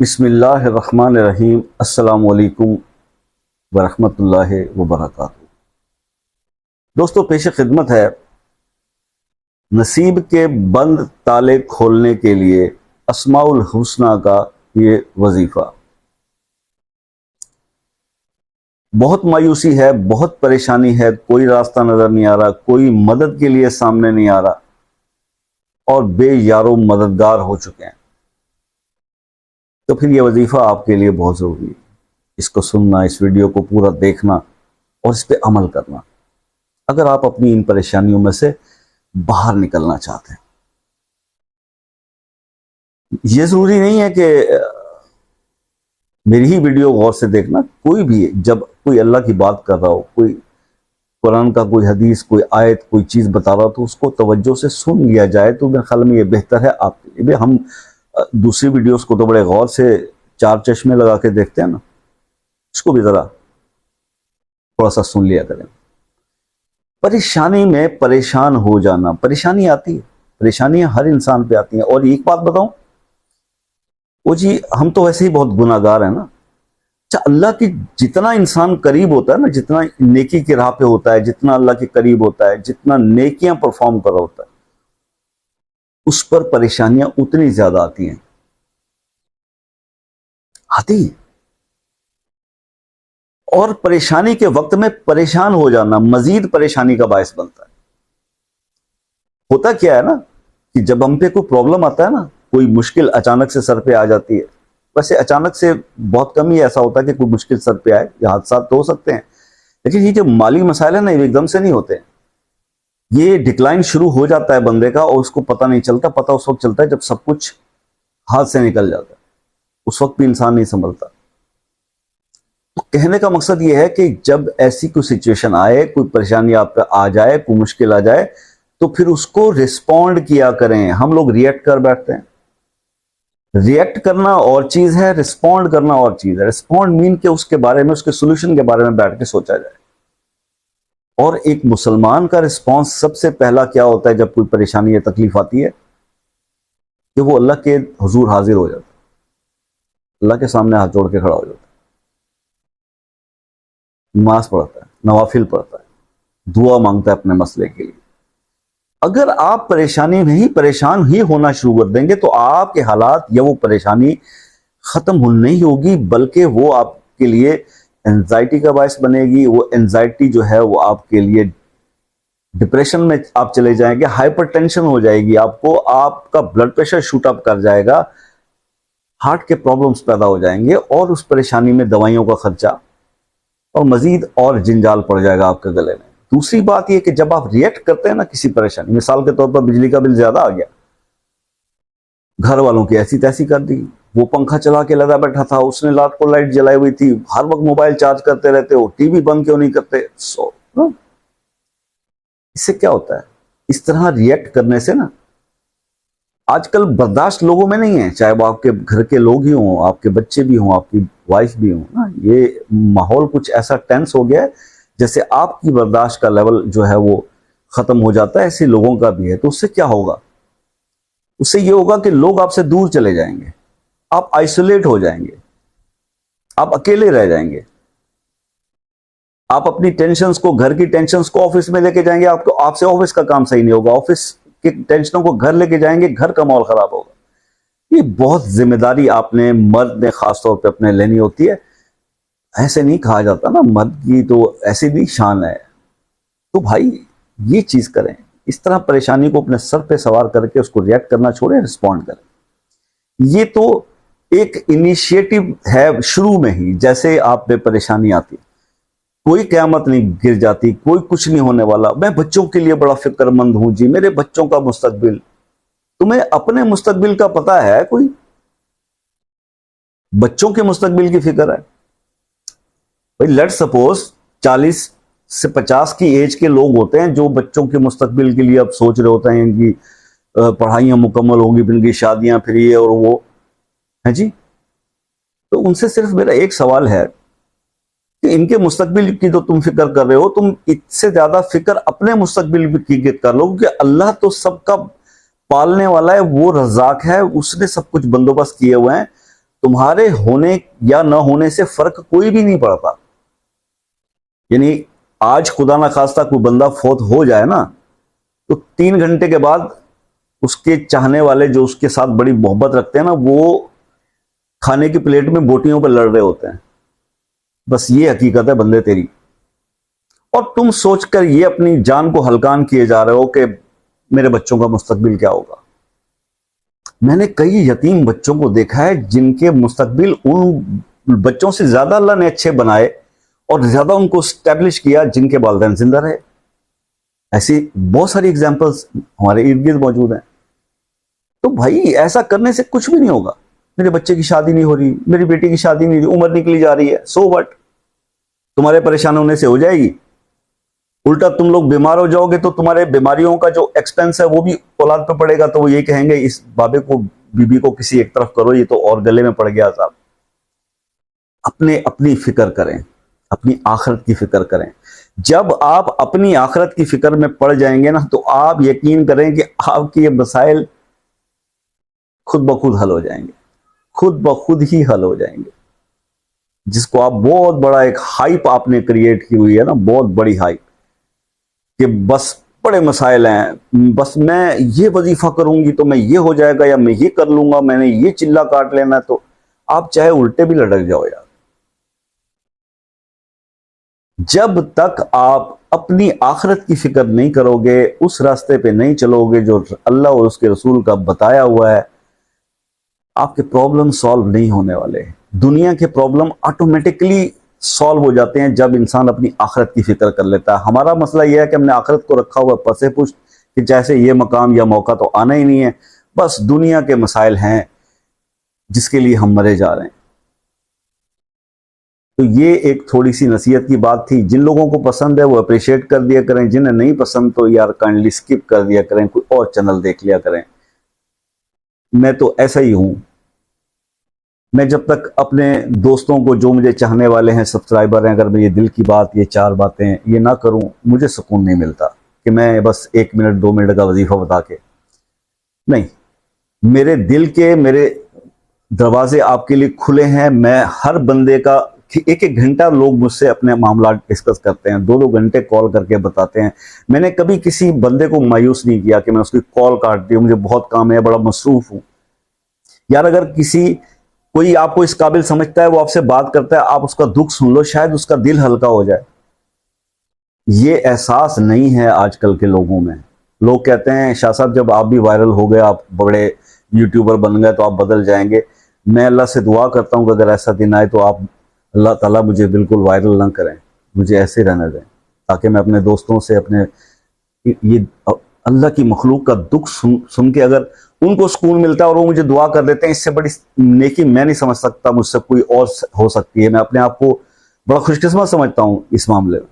بسم اللہ الرحمن الرحیم۔ السلام علیکم ورحمۃ اللہ وبرکاتہ۔ دوستو، پیش خدمت ہے نصیب کے بند تالے کھولنے کے لیے اسماء الحسنہ کا یہ وظیفہ۔ بہت مایوسی ہے، بہت پریشانی ہے، کوئی راستہ نظر نہیں آ رہا، کوئی مدد کے لیے سامنے نہیں آ رہا اور بے یارو مددگار ہو چکے ہیں، تو پھر یہ وظیفہ آپ کے لیے بہت ضروری ہے۔ اس کو سننا، اس ویڈیو کو پورا دیکھنا اور اس پہ عمل کرنا، اگر آپ اپنی ان پریشانیوں میں سے باہر نکلنا چاہتے ہیں۔ یہ ضروری نہیں ہے کہ میری ہی ویڈیو غور سے دیکھنا، کوئی بھی جب کوئی اللہ کی بات کر رہا ہو، کوئی قرآن کا کوئی حدیث، کوئی آیت، کوئی چیز بتا رہا ہو، تو اس کو توجہ سے سن لیا جائے تو میرے خیال میں یہ بہتر ہے آپ کے لیے۔ ہم دوسری ویڈیوز کو تو بڑے غور سے چار چشمے لگا کے دیکھتے ہیں نا، اس کو بھی ذرا تھوڑا سا سن لیا کریں۔ پریشانی میں پریشان ہو جانا، پریشانی آتی ہے، پریشانیاں ہر انسان پہ آتی ہیں۔ اور ایک بات بتاؤں، وہ جی ہم تو ویسے ہی بہت گناہ گار ہیں نا۔ اچھا، اللہ کی جتنا انسان قریب ہوتا ہے نا، جتنا نیکی کی راہ پہ ہوتا ہے، جتنا اللہ کے قریب ہوتا ہے، جتنا نیکیاں پرفارم کر رہا ہوتا ہے، اس پر پریشانیاں اتنی زیادہ آتی ہیں، اور پریشانی کے وقت میں پریشان ہو جانا مزید پریشانی کا باعث بنتا ہے۔ ہوتا کیا ہے نا کہ جب ہم پہ کوئی پرابلم آتا ہے نا، کوئی مشکل اچانک سے سر پہ آ جاتی ہے، ویسے اچانک سے بہت کم ہی ایسا ہوتا ہے کہ کوئی مشکل سر پہ آئے، یا حادثات تو ہو سکتے ہیں، لیکن یہ جو مالی مسائل ہیں نا، یہ ایک دم سے نہیں ہوتے ہیں۔ یہ ڈکلائن شروع ہو جاتا ہے بندے کا، اور اس کو پتہ نہیں چلتا۔ پتہ اس وقت چلتا ہے جب سب کچھ ہاتھ سے نکل جاتا ہے، اس وقت بھی انسان نہیں سنبھلتا۔ تو کہنے کا مقصد یہ ہے کہ جب ایسی کوئی سچویشن آئے، کوئی پریشانی آپ پہ آ جائے، کوئی مشکل آ جائے، تو پھر اس کو ریسپونڈ کیا کریں۔ ہم لوگ ریئیکٹ کر بیٹھتے ہیں۔ ریئیکٹ کرنا اور چیز ہے، ریسپونڈ کرنا اور چیز ہے۔ ریسپونڈ مین کہ اس کے بارے میں، اس کے سولوشن کے بارے میں بیٹھ کے سوچا جائے۔ اور ایک مسلمان کا رسپانس سب سے پہلا کیا ہوتا ہے جب کوئی پریشانی یا تکلیف آتی ہے؟ کہ وہ اللہ کے حضور حاضر ہو جاتا ہے، اللہ کے سامنے ہاتھ جوڑ کے کھڑا ہو جاتا ہے، نماز پڑھتا ہے، نوافل پڑھتا ہے، دعا مانگتا ہے اپنے مسئلے کے لیے۔ اگر آپ پریشانی میں ہی پریشان ہی ہونا شروع کر دیں گے تو آپ کے حالات یا وہ پریشانی ختم نہیں ہوگی، بلکہ وہ آپ کے لیے انزائٹی کا باعث بنے گی۔ وہ انزائٹی جو ہے وہ آپ کے لیے ڈپریشن میں آپ چلے جائیں گے، ہائپر ٹینشن ہو جائے گی آپ کو، آپ کا بلڈ پریشر شوٹ اپ کر جائے گا، ہارٹ کے پرابلمز پیدا ہو جائیں گے، اور اس پریشانی میں دوائیوں کا خرچہ اور مزید اور جنجال پڑ جائے گا آپ کے گلے میں۔ دوسری بات یہ کہ جب آپ ریئیکٹ کرتے ہیں نا کسی پریشانی، مثال کے طور پر بجلی کا بل زیادہ آ گیا، گھر والوں کی ایسی تیسی کر دی، وہ پنکھا چلا کے لگا بیٹھا تھا، اس نے رات کو لائٹ جلائی ہوئی تھی، ہر وقت موبائل چارج کرتے رہتے ہو، ٹی وی بند کیوں نہیں کرتے؟ اس سے کیا ہوتا ہے؟ اس طرح ریئیکٹ کرنے سے نا، آج کل برداشت لوگوں میں نہیں ہے، چاہے وہ آپ کے گھر کے لوگ ہی ہوں، آپ کے بچے بھی ہوں، آپ کی وائف بھی ہوں نا، یہ ماحول کچھ ایسا ٹینس ہو گیا ہے جیسے آپ کی برداشت کا لیول جو ہے وہ ختم ہو جاتا ہے، ایسے لوگوں کا بھی ہے۔ تو اس سے کیا ہوگا؟ اس سے یہ ہوگا کہ لوگ آپ سے دور چلے جائیں گے، آپ آئسولیٹ ہو جائیں گے، آپ اکیلے رہ جائیں گے، آپ اپنی ٹینشنز کو، گھر کی ٹینشنز کو آفس میں لے کے جائیں گے، آپ سے آفس کا کام صحیح نہیں ہوگا، آفس کی ٹینشنوں کو گھر لے کے جائیں گے، گھر کا ماحول خراب ہوگا۔ یہ بہت ذمہ داری آپ نے، مرد نے خاص طور پہ اپنے لینی ہوتی ہے۔ ایسے نہیں کہا جاتا نا، مرد کی تو ایسی بھی شان ہے۔ تو بھائی یہ چیز کریں، اس طرح پریشانی کو اپنے سر پہ سوار کر کے اس کو ریئیکٹ کرنا چھوڑیں، رسپونڈ کریں۔ یہ تو ایک انیشیٹو ہے شروع میں ہی، جیسے آپ پہ پریشانی آتی، کوئی قیامت نہیں گر جاتی، کوئی کچھ نہیں ہونے والا، میں بچوں کے لیے بڑا فکر مند ہوں جی، میرے بچوں کا مستقبل۔ تمہیں اپنے مستقبل کا پتہ ہے؟ کوئی بچوں کے مستقبل کی فکر ہے؟ بھائی لیٹ سپوز 40 سے 50 کی ایج کے لوگ ہوتے ہیں جو بچوں کے مستقبل کے لیے اب سوچ رہے ہوتے ہیں، ان کی پڑھائیاں مکمل ہوں گی، پھر ان کی شادیاں، پھر یہ اور وہ ہے جی۔ تو ان سے صرف میرا ایک سوال ہے کہ ان کے مستقبل کی تو تم فکر کر رہے ہو، تم اس سے زیادہ فکر اپنے مستقبل کی کر لو، کیونکہ اللہ تو سب کا پالنے والا ہے، وہ رزاق ہے، اس نے سب کچھ بندوبست کیے ہوئے ہیں۔ تمہارے ہونے یا نہ ہونے سے فرق کوئی بھی نہیں پڑتا. یعنی آج خدا نہ خواستہ کوئی بندہ فوت ہو جائے نا، تو 3 گھنٹے کے بعد اس کے چاہنے والے جو اس کے ساتھ بڑی محبت رکھتے ہیں نا، وہ کھانے کی پلیٹ میں بوٹیوں پہ لڑ رہے ہوتے ہیں. بس یہ حقیقت ہے بندے تیری. اور تم سوچ کر یہ اپنی جان کو ہلکان کیے جا رہے ہو کہ میرے بچوں کا مستقبل کیا ہوگا. میں نے کئی یتیم بچوں کو دیکھا ہے جن کے مستقبل ان بچوں سے زیادہ اللہ نے اچھے بنائے اور زیادہ ان کو اسٹیبلش کیا جن کے والدین زندہ رہے. ایسی بہت ساری ایگزامپلس ہمارے ارد گرد موجود ہیں. تو بھائی ایسا کرنے سے کچھ بھی نہیں ہوگا. میرے بچے کی شادی نہیں ہو رہی، میری بیٹی کی شادی نہیں ہو رہی، عمر نکلی جا رہی ہے، سو وٹ، تمہارے پریشان ہونے سے ہو جائے گی. الٹا تم لوگ بیمار ہو جاؤ گے تو تمہارے بیماریوں کا جو ایکسپینس ہے وہ بھی اولاد پہ پڑے گا. تو وہ یہ کہیں گے اس بابے کو بی کو کسی ایک طرف کرو، یہ تو اور گلے میں پڑ گیا صاحب. اپنی فکر کریں، اپنی آخرت کی فکر کریں. جب آپ اپنی آخرت کی فکر میں پڑ جائیں گے نا، تو آپ یقین کریں کہ آپ کے یہ مسائل خود بخود حل ہو جائیں گے، خود بخود ہی حل ہو جائیں گے. جس کو آپ بہت بڑا ایک ہائپ آپ نے کریٹ کی ہوئی ہے نا، بہت بڑی ہائپ، کہ بس بڑے مسائل ہیں، بس میں یہ وظیفہ کروں گی تو میں یہ ہو جائے گا، یا میں یہ کر لوں گا، میں نے یہ چلہ کاٹ لینا ہے. تو آپ چاہے الٹے بھی لٹک جاؤ یار. جب تک آپ اپنی آخرت کی فکر نہیں کرو گے، اس راستے پہ نہیں چلو گے جو اللہ اور اس کے رسول کا بتایا ہوا ہے، آپ کے پرابلم سالو نہیں ہونے والے. دنیا کے پرابلم آٹومیٹکلی سالو ہو جاتے ہیں جب انسان اپنی آخرت کی فکر کر لیتا ہے. ہمارا مسئلہ یہ ہے کہ ہم نے آخرت کو رکھا ہوا پسے پشت، کہ جیسے یہ مقام یا موقع تو آنا ہی نہیں ہے، بس دنیا کے مسائل ہیں جس کے لیے ہم مرے جا رہے ہیں. تو یہ ایک تھوڑی سی نصیحت کی بات تھی. جن لوگوں کو پسند ہے وہ اپریشیٹ کر دیا کریں، جنہیں نہیں پسند تو یار کائنڈلی سکپ کر دیا کریں، کوئی اور چینل دیکھ لیا کریں. میں تو ایسا ہی ہوں. میں جب تک اپنے دوستوں کو، جو مجھے چاہنے والے ہیں، سبسکرائبر ہیں، اگر میں یہ دل کی بات، یہ 4 باتیں یہ نہ کروں، مجھے سکون نہیں ملتا کہ میں بس 1 منٹ 2 منٹ کا وظیفہ بتا کے نہیں. میرے دل کے میرے دروازے آپ کے لیے کھلے ہیں. میں ہر بندے کا 1 گھنٹہ لوگ مجھ سے اپنے معاملات ڈسکس کرتے ہیں، 2 گھنٹے کال کر کے بتاتے ہیں. میں نے کبھی کسی بندے کو مایوس نہیں کیا کہ میں اس کی کال کاٹ دی ہوں، مجھے بہت کام ہے، بڑا مصروف ہوں. یار اگر کوئی آپ کو اس قابل سمجھتا ہے، وہ آپ سے بات کرتا ہے، آپ اس کا دکھ سن لو، شاید اس کا دل ہلکا ہو جائے. یہ احساس نہیں ہے آج کل کے لوگوں میں. لوگ کہتے ہیں شاہ صاحب جب آپ بھی وائرل ہو گئے، آپ بڑے یوٹیوبر بن گئے تو آپ بدل جائیں گے. میں اللہ سے دعا کرتا ہوں کہ اگر ایسا دن آئے تو آپ اللہ تعالیٰ مجھے بالکل وائرل نہ کریں، مجھے ایسے رہنے دیں، تاکہ میں اپنے دوستوں سے، اپنے یہ اللہ کی مخلوق کا دکھ سن کے اگر ان کو سکون ملتا ہے اور وہ مجھے دعا کر دیتے ہیں، اس سے بڑی نیکی میں نہیں سمجھ سکتا مجھ سے کوئی اور ہو سکتی ہے. میں اپنے آپ کو بڑا خوش قسمت سمجھتا ہوں اس معاملے میں.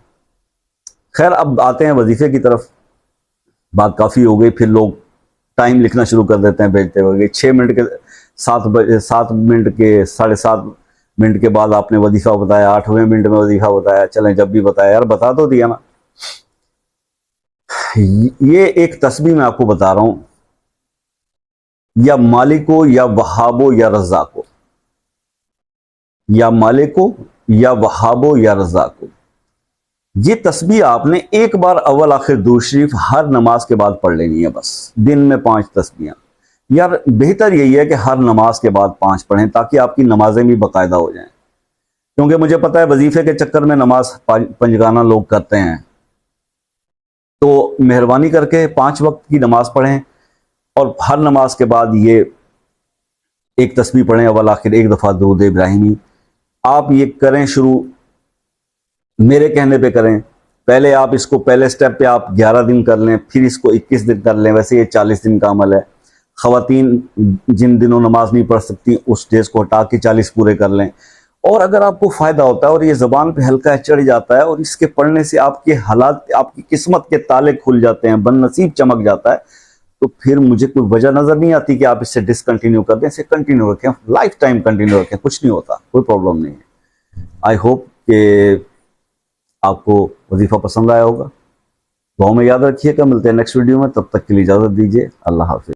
خیر اب آتے ہیں وظیفے کی طرف. بات کافی ہو گئی، پھر لوگ ٹائم لکھنا شروع کر دیتے ہیں بھیجتے ہوئے، 6 منٹ کے 7 منٹ کے 7.5 منٹ کے بعد آپ نے وظیفہ بتایا، 8ویں منٹ میں وظیفہ بتایا. چلیں جب بھی بتایا یار بتا تو دیا نا. یہ ایک تسبیح میں آپ کو بتا رہا ہوں، یا مالکو یا وہابو یا رزاقو، یا مالکو یا وہابو یا رزاقو. یہ تسبیح آپ نے ایک بار اول آخر درود شریف ہر نماز کے بعد پڑھ لینی ہے. بس دن میں 5 تسبیحاں. یار بہتر یہی ہے کہ ہر نماز کے بعد 5 پڑھیں، تاکہ آپ کی نمازیں بھی باقاعدہ ہو جائیں. کیونکہ مجھے پتا ہے وظیفے کے چکر میں نماز پنجگانہ لوگ کرتے ہیں. تو مہربانی کر کے 5 وقت کی نماز پڑھیں، اور ہر نماز کے بعد یہ ایک تسبیح پڑھیں، اول آخر 1 دفعہ درود ابراہیمی. آپ یہ کریں شروع، میرے کہنے پہ کریں. پہلے آپ اس کو پہلے سٹیپ پہ آپ 11 دن کر لیں، پھر اس کو 21 دن کر لیں. ویسے یہ 40 دن کا عمل ہے. خواتین جن دنوں نماز نہیں پڑھ سکتی اس ڈیز کو ہٹا کے 40 پورے کر لیں. اور اگر آپ کو فائدہ ہوتا ہے اور یہ زبان پہ ہلکا چڑھ جاتا ہے، اور اس کے پڑھنے سے آپ کے حالات، آپ کی قسمت کے تالے کھل جاتے ہیں، بن نصیب چمک جاتا ہے، تو پھر مجھے کوئی وجہ نظر نہیں آتی کہ آپ اس سے ڈسکنٹینیو کر دیں. اسے کنٹینیو رکھیں، لائف ٹائم کنٹینیو رکھیں، کچھ نہیں ہوتا، کوئی پرابلم نہیں ہے. آئی ہوپ کہ آپ کو وظیفہ پسند آیا ہوگا. دعاؤں میں یاد رکھیے گا. ملتے ہیں نیکسٹ ویڈیو میں، تب تک کے لیے اجازت دیجیے. اللہ حافظ.